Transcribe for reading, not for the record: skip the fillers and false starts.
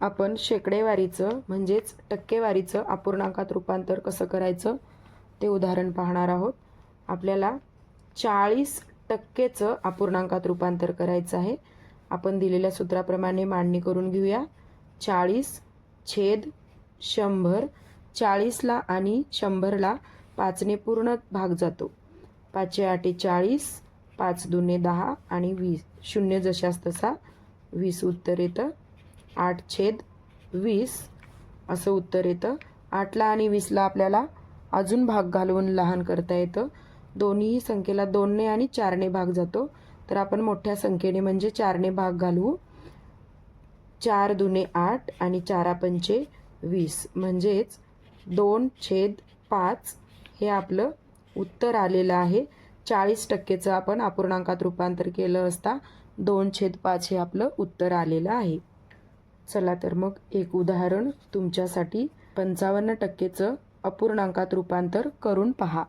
आपण शेकडेवारीचं म्हणजेच टक्केवारीचं अपूर्णांकात रूपांतर कसं करायचं ते उदाहरण पाहणार आहोत। आपल्याला 40% अपूर्णांकात रूपांतर करायचं आहे। आपण दिलेल्या सूत्राप्रमाणे मांडणी करून घेऊया। 40/100, 40ला आणि 100ला 5ने पूर्ण भाग जातो। 5 8 40, 5 2 10 आणि 20, शून्य जशास तसा 20 उत्तर येतं। 8/20 असं उत्तर येतं। 8ला आणि 20ला आपल्याला अजून भाग घालवून लहान करता येतं। दोन्ही संख्येला 2ने आणि 4ने भाग जातो, तर आपण मोठ्या संख्येने म्हणजे 4ने भाग घालवू। 4 2 8 आणि 4 पंचे 20 म्हणजेच 2/5 हे आपलं उत्तर आलेलं आहे। 40%चं आपण अपूर्णांकात रूपांतर केलं असता 2/5 हे आपलं उत्तर आलेलं आहे। चला तर मग एक उदाहरण तुमच्यासाठी 55%चं अपूर्णांकात रूपांतर करून पहा।